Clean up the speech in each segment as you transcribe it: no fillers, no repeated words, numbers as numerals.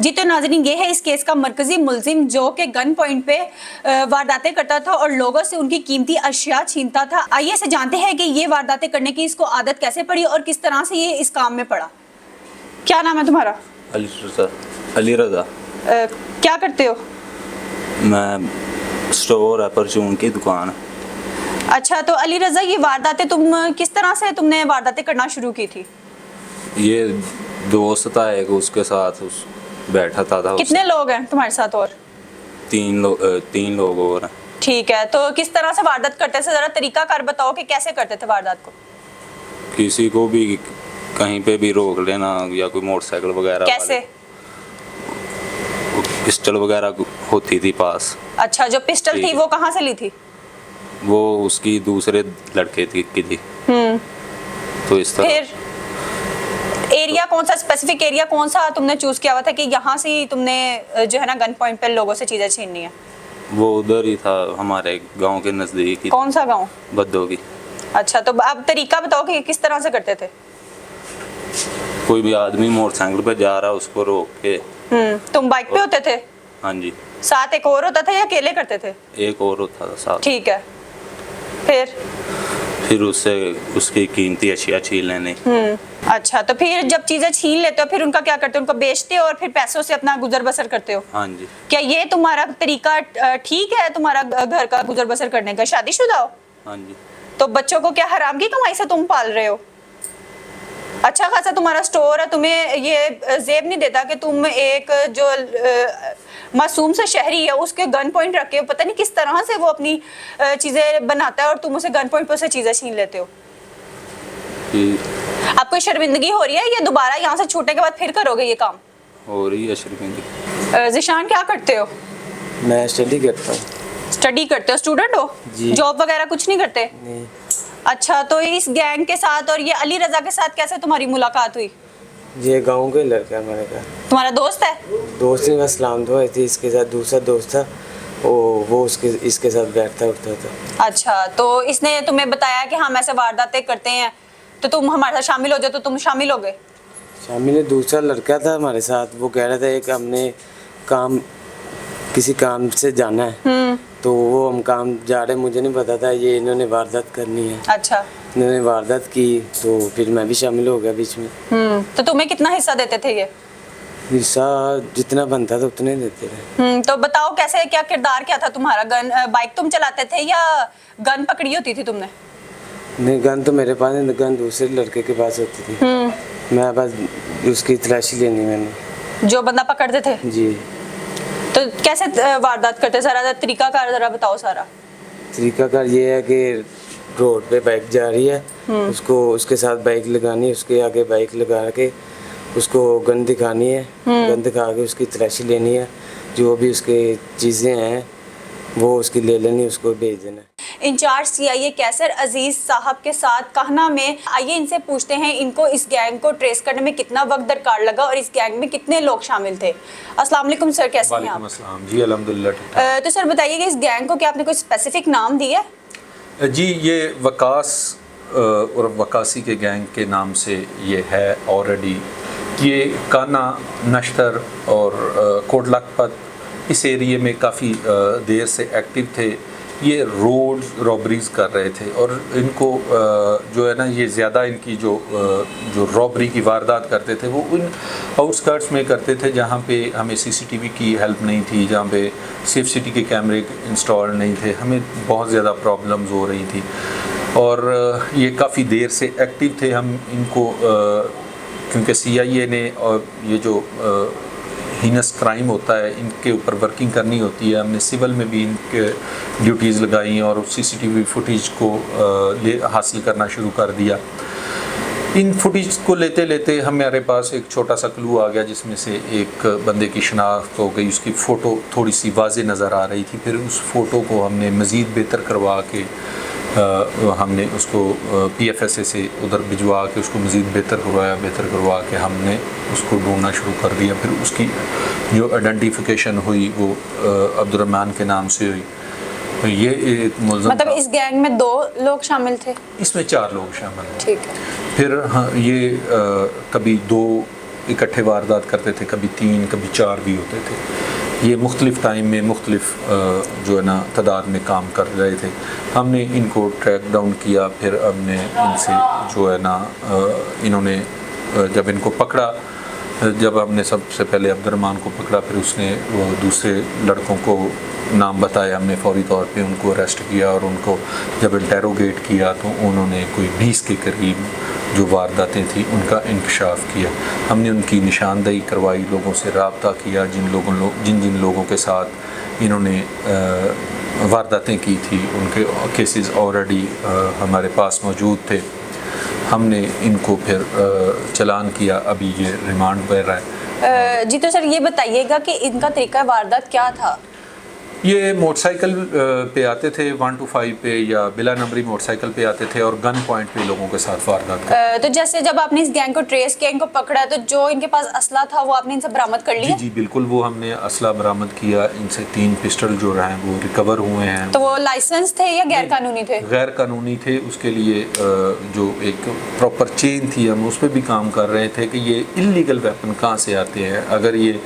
जी तो नाज़रीन, ये है इस केस का मरकजी मुलजिम जो कि गन पॉइंट पे वारदातें करता था और लोगों से उनकी कीमती अशिया छीनता था। आइए से जानते हैं कि ये वारदातें करने की इसको आदत कैसे पड़ी और किस तरह से ये इस काम में पड़ा। क्या नाम है तुम्हारा? अली रज़ा। क्या करते हो? मैं स्टोर है, परचून की दुकान। अच्छा, तो अली रज़ा, ये वारदातें तुम किस तरह से तुमने वारदातें करना शुरू की थी? ये दोस्त था एक, उसके साथ बैठा था। कितने लोग हैं तुम्हारे साथ? और तीन लोग और हैं। ठीक है, तो किस तरह से वारदात करते थे, जरा तरीका कार बताओ कि कैसे करते थे वारदात को? किसी को भी कहीं पे भी रोक लेना या कोई मोटरसाइकिल वगैरह। कैसे? पिस्टल वगैरह होती थी पास। अच्छा, जो पिस्टल थी वो कहाँ से ली थी? वो उसकी दूसरे लड़के की थी। तो इस तरह। फिर एरिया कौन सा, स्पेसिफिक एरिया कौन सा तुमने चूज किया हुआ था कि यहाँ से ही तुमने जो है ना गन पॉइंट पे लोगों से चीजें छीननी है? वो उधर ही था, हमारे गांव के नजदीक ही। कौन सा गांव? बद्दो की। अच्छा, तो अब तरीका बताओ कि किस तरह से करते थे? कोई भी आदमी मोटरसाइकिल पे जा रहा, उसको रोक के। तुम बाइक पे होते थे? हाँ जी। साथ एक और होता था या अकेले करते थे? एक और होता था साथ। ठीक है, फिर उससे उसकी कीमती अशिया छीन लेने। अच्छा, तो फिर जब चीजें छीन लेते हो फिर उनका क्या करते हो? उनको बेचते हो और फिर पैसों से अपना गुजर बसर करते हो? हाँ जी। क्या ये तुम्हारा तरीका ठीक है, तुम्हारा घर का गुजर बसर करने का? शादीशुदा हो? हाँ जी। तो बच्चों को क्या हराम की कमाई से तुम पाल रहे हो? अच्छा खासा तुम्हारा स्टोर है, तुम्हें ये जेब नहीं देता कि तुम एक जो मासूम से शहरी है उसके गन पॉइंट रखे हो, पता नहीं किस तरह से वो अपनी चीजें बनाता है और तुम उसे गन पॉइंट पे से चीजें छीन लेते हो। आपको शर्मिंदगी हो रही है? ये दोबारा यहाँ से छूटने के बाद फिर करोगे ये काम? हो रही है शर्मिंदगी। ज़िशान, क्या करते हो? मैं स्टडी करता हूँ। स्टडी करते हो? स्टूडेंट हो? जॉब वगैरह कुछ नहीं करते? नहीं। अच्छा, तो इस गैंग के साथ और ये अली रज़ा के साथ कैसे तुम्हारी मुलाकात हुई? ये गांव के लड़का है मेरे का। तुम्हारा दोस्त है? दोस्त ही, मैं सलाम दुआ थी, इसके साथ दूसरा दोस्त था, वो इसके साथ बैठता उठता था। अच्छा, तो इसने तुम्हें बताया कि हम ऐसे वारदातें करते हैं तो तुम हमारे साथ शामिल हो जाओ, तो तुम शामिल हो गए? शामिल ने दूसरा लड़का था हमारे साथ, वो कह रहा था एक हमने किसी काम से जाना है, तो वो हम काम जा रहे, मुझे नहीं पता था ये इन्होंने वारदात करनी है। अच्छा, इन्होंने वारदात की तो फिर मैं भी शामिल हो गया बीच में। तो तुम्हें कितना हिस्सा देते थे ये? हिस्सा जितना बनता था उतने देते थे। तो बताओ कैसे, क्या किरदार क्या था तुम्हारा? बाइक तुम चलाते थे या गन पकड़ी होती थी तुमने? नहीं, गन तो मेरे पास नहीं, गन दूसरे लड़के के पास होती थी। मैं बस उसकी तलाशी लेनी मैंने। जो बंदा पकड़ते थे? जी। तो कैसे वारदात करते? सारा तरीका कार जरा बताओ। सारा तरीका कार ये है कि रोड पे बाइक जा रही है, उसके साथ बाइक लगानी है, उसके आगे बाइक लगा के उसको गन दिखानी है, गन दिखा के उसकी तलाशी लेनी है, जो भी उसके चीज़ें हैं वो उसकी ले लेनी, उसको भेज देना है। इंचार्ज सीआईए कैसर अजीज साहब के साथ कहना में, आइए इनसे पूछते हैं इनको इस गैंग को ट्रेस करने में कितना वक्त दरकार लगा और इस गैंग में कितने लोग शामिल थे। अस्सलाम वालेकुम सर, कैसे हैं आप? जी अल्हम्दुलिल्लाह। तो सर बताइए कि इस गैंग को क्या आपने कोई स्पेसिफिक नाम दिया है? जी, ये वकास और वकासी के गैंग के नाम से ये है ऑलरेडी। ये काना, नश्तर और कोट लखपत इस एरिए में काफ़ी देर से एक्टिव थे। ये रोड रॉबरीज कर रहे थे और इनको जो है ना, ये ज़्यादा इनकी जो रॉबरी की वारदात करते थे वो इन आउटस्कर्ट्स में करते थे, जहाँ पे हमें सीसीटीवी की हेल्प नहीं थी, जहाँ पे सेफ सिटी के कैमरे इंस्टॉल नहीं थे, हमें बहुत ज़्यादा प्रॉब्लम्स हो रही थी और ये काफ़ी देर से एक्टिव थे। हम इनको क्योंकि सीआईए ने और ये जो हीनस क्राइम होता है इनके ऊपर वर्किंग करनी होती है, हमने सिविल में भी इनके ड्यूटीज़ लगाई और सीसीटीवी फुटेज को हासिल करना शुरू कर दिया। इन फुटेज को लेते लेते हमारे पास एक छोटा सा क्लू आ गया, जिसमें से एक बंदे की शनाख्त हो गई, उसकी फ़ोटो थोड़ी सी वाज़े नज़र आ रही थी। फिर उस फ़ोटो को हमने मज़ीद बेहतर करवा के हमने उसको PFSA से उधर भिजवा के उसको मज़ीद बेहतर करवा के हमने उसको ढूंढना शुरू कर दिया। फिर उसकी जो आइडेंटिफिकेशन हुई वो अब्दुर्रहमान के नाम से हुई। तो ये एक मुल्ज़िम, मतलब इस गैंग में 2 लोग शामिल थे? इसमें 4 लोग शामिल हैं। ठीक है। फिर हाँ, ये कभी 2 इकट्ठे वारदात करते थे, कभी 3 कभी 4 भी होते थे। ये मुख्तलिफ़ टाइम में मुख्तलिफ़ जो है ना तादाद में काम कर रहे थे। हमने इनको ट्रैक डाउन किया, फिर हमने इनसे जो है ना इन्होंने जब इनको पकड़ा, जब हमने सबसे पहले अब्दुर्रहमान को पकड़ा, फिर उसने वो दूसरे लड़कों को नाम बताया, हमने फौरी तौर पे उनको अरेस्ट किया और उनको जब इंटेरोगेट किया तो उन्होंने कोई 20 के करीब जो वारदातें थी उनका इंकशाफ किया। हमने उनकी निशानदेही करवाई, लोगों से रब्ता किया, जिन लोगों के साथ इन्होंने वारदातें की थी उनके केसेस ऑलरेडी हमारे पास मौजूद थे। हमने इनको फिर चलान किया, अभी ये रिमांड पर है। जी तो सर ये बताइएगा कि इनका तरीका वारदात क्या था? ये मोटरसाइकिल पे आते थे 125 पे या बिला नंबरी मोटरसाइकिल पे आते थे और गन पॉइंट पे लोगों के साथ वारदात करते। तो जैसे जब आपने इस गैंग को ट्रेस किया, इनको पकड़ा, तो जो इनके पास असला था वो आपने इनसे बरामद कर लिया? जी बिल्कुल, वो हमने असला बरामद किया। इनसे 3 पिस्टल जो रहे वो रिकवर हुए हैं। तो वो लाइसेंस थे या गैर कानूनी थे? गैर कानूनी थे। उसके लिए जो एक प्रॉपर चेन थी, हम उस पर भी काम कर रहे थे कि ये इलीगल वेपन कहाँ से आते हैं। अगर ये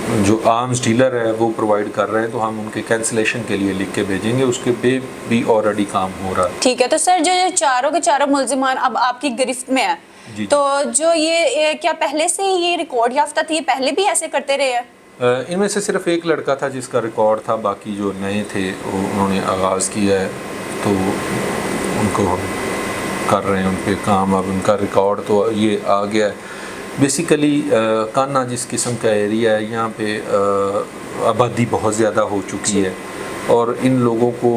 जो आर्म्स डीलर है वो प्रोवाइड कर रहे हैं तो हम उनके कैंसिलेशन के लिए लिख के भेजेंगे, उसके पे भी ऑलरेडी काम हो रहा है। ठीक है। तो सर जो चारों के चारों मुल्जिमान अब आपकी गिरफ्त में है, तो जो ये क्या पहले से ये रिकॉर्ड याफ्ता थी, ये पहले भी ऐसे करते रहे हैं? इनमें से सिर्फ एक लड़का था जिसका रिकॉर्ड था, बाकी जो नए थे वो उन्होंने आगाज़ किया है तो उनको हम कर रहे हैं उन पर काम। अब उनका रिकॉर्ड तो ये आ गया है। बेसिकली कान्हा जिस किस्म का एरिया है, यहाँ पे आबादी बहुत ज़्यादा हो चुकी है और इन लोगों को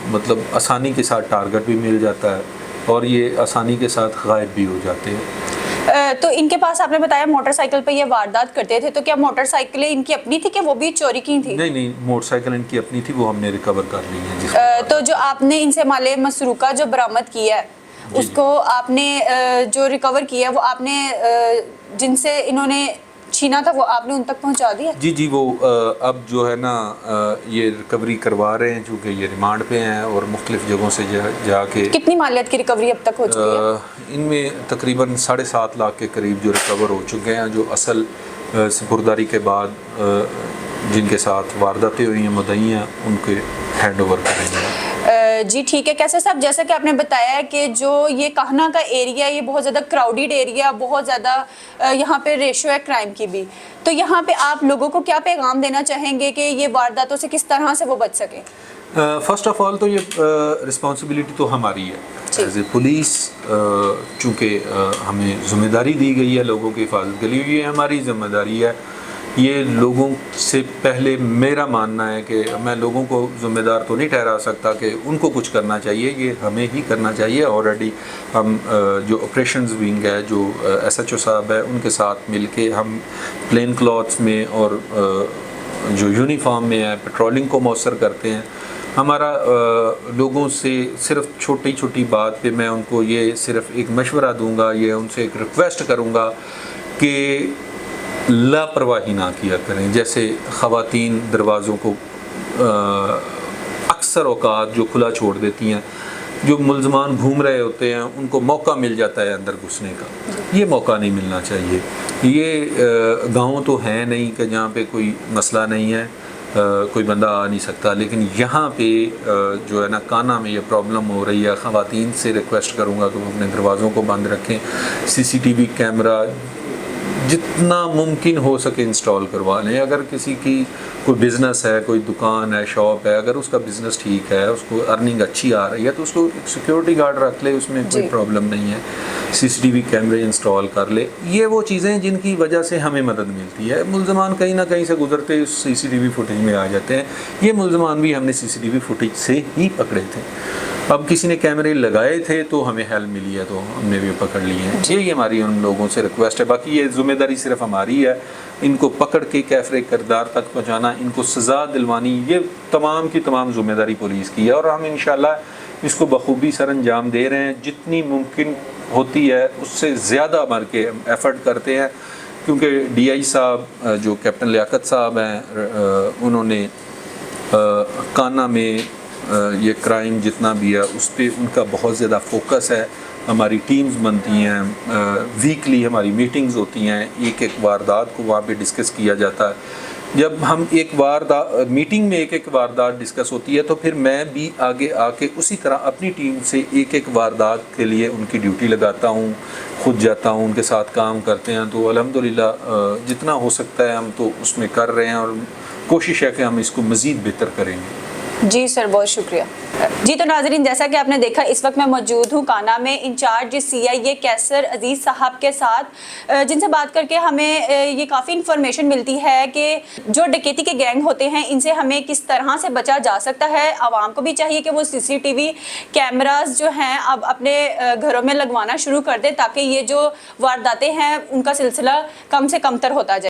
मतलब आसानी के साथ टारगेट भी मिल जाता है और ये आसानी के साथ गायब भी हो जाते हैं। तो इनके पास आपने बताया मोटरसाइकिल पे ये वारदात करते थे, तो क्या मोटरसाइकिलें इनकी अपनी थी कि वो भी चोरी की थी? नहीं, मोटरसाइकिल इनकी अपनी थी, वो हमने रिकवर कर ली है। तो जो आपने इनसे माले मसरूका जो बरामद किया है उसको आपने जो रिकवर किया है वो आपने जिनसे इन्होंने छीना था वो आपने उन तक पहुंचा दिया? जी वो अब जो है ना ये रिकवरी करवा रहे हैं चूँकि ये रिमांड पे हैं और मुख्तलिफ जगहों से जाके। कितनी मालियत की रिकवरी अब तक हो चुकी है? इनमें तकरीबन 7.5 लाख के करीब जो रिकवर हो चुके हैं, जो असल सपुर्दारी के बाद जिनके साथ वारदातें हुई हैं मुद्दई हैं उनके हैंड ओवर करेंगे। जी ठीक है। कैसे साहब, जैसा कि आपने बताया है कि जो ये कान्हा का एरिया ये बहुत ज़्यादा क्राउडेड एरिया, बहुत ज़्यादा यहाँ पे रेशो है क्राइम की भी, तो यहाँ पे आप लोगों को क्या पैगाम देना चाहेंगे कि ये वारदातों से किस तरह से वो बच सकें? फ़र्स्ट ऑफ ऑल तो ये रिस्पॉन्सिबिलिटी तो हमारी है एज ए पुलिस, चूँकि हमें ज़िम्मेदारी दी गई है लोगों की हिफाजत के लिए, ये हमारी ज़िम्मेदारी है। ये लोगों से पहले मेरा मानना है कि मैं लोगों को ज़िम्मेदार तो नहीं ठहरा सकता कि उनको कुछ करना चाहिए, ये हमें ही करना चाहिए। ऑलरेडी हम जो ऑपरेशंस विंग है, जो SHO साहब है, उनके साथ मिलके हम प्लेन क्लॉथ्स में और जो यूनिफॉर्म में है पेट्रोलिंग को मौसर करते हैं। हमारा लोगों से सिर्फ छोटी छोटी बात पे मैं उनको ये सिर्फ एक मशवरा दूंगा, ये उनसे एक रिक्वेस्ट करूंगा कि लापरवाही ना किया करें। जैसे ख़वातीन दरवाज़ों को अक्सर औकात जो खुला छोड़ देती हैं, जो मुल्ज़मान घूम रहे होते हैं उनको मौका मिल जाता है अंदर घुसने का, ये मौका नहीं मिलना चाहिए। ये गाँव तो है नहीं कि जहाँ पे कोई मसला नहीं है, कोई बंदा आ नहीं सकता, लेकिन यहाँ पे जो है ना कान्हा में ये प्रॉब्लम हो रही है। ख़वातीन से रिक्वेस्ट करूँगा कि वो अपने दरवाज़ों को बंद रखें, CCTV कैमरा जितना मुमकिन हो सके इंस्टॉल करवा लें। अगर किसी की कोई बिज़नेस है, कोई दुकान है, शॉप है, अगर उसका बिज़नेस ठीक है, उसको अर्निंग अच्छी आ रही है तो उसको एक सिक्योरिटी गार्ड रख ले, उसमें कोई प्रॉब्लम नहीं है। CCTV कैमरे इंस्टॉल कर ले। ये वो चीज़ें जिनकी वजह से हमें मदद मिलती है। मुल्ज़मान कहीं ना कहीं से गुजरते उस CCTV फुटेज में आ जाते हैं। ये मुल्ज़मान भी हमने CCTV फुटेज से ही पकड़े थे। अब किसी ने कैमरे लगाए थे तो हमें हेल्प मिली है तो हमने भी पकड़ लिए हैं। यही हमारी उन लोगों से रिक्वेस्ट है। बाकी ये ज़िम्मेदारी सिर्फ हमारी है, इनको पकड़ के कैफरे किरदार तक पहुंचाना, इनको सज़ा दिलवानी, ये तमाम की तमाम ज़िम्मेदारी पुलिस की है और हम इंशाल्लाह इसको बखूबी सर अंजाम दे रहे हैं। जितनी मुमकिन होती है उससे ज़्यादा मर के एफ़र्ट करते हैं, क्योंकि DI साहब जो कैप्टन लियाकत साहब हैं, उन्होंने कान्हा में ये क्राइम जितना भी है उस पर उनका बहुत ज़्यादा फोकस है। हमारी टीम्स बनती हैं, वीकली हमारी मीटिंग्स होती हैं, एक एक वारदात को वहाँ पे डिस्कस किया जाता है। जब हम एक वारदात मीटिंग में एक एक वारदात डिस्कस होती है तो फिर मैं भी आगे आके उसी तरह अपनी टीम से एक एक वारदात के लिए उनकी ड्यूटी लगाता हूँ, खुद जाता हूँ, उनके साथ काम करते हैं। तो अल्हम्दुलिल्लाह जितना हो सकता है हम तो उसमें कर रहे हैं और कोशिश है कि हम इसको मज़ीद बेहतर करेंगे। जी सर, बहुत शुक्रिया। जी तो नाजरीन, जैसा कि आपने देखा, इस वक्त मैं मौजूद हूँ काना में इंचार्ज CIA कैसर अजीज़ साहब के साथ, जिनसे बात करके हमें ये काफ़ी इन्फॉर्मेशन मिलती है कि जो डकैती के गैंग होते हैं इनसे हमें किस तरह से बचा जा सकता है। आवाम को भी चाहिए कि वो CCTV कैमरास जो हैं अब अपने घरों में लगवाना शुरू कर दें ताकि ये जो वारदातें हैं उनका सिलसिला कम से कम तर होता जाए।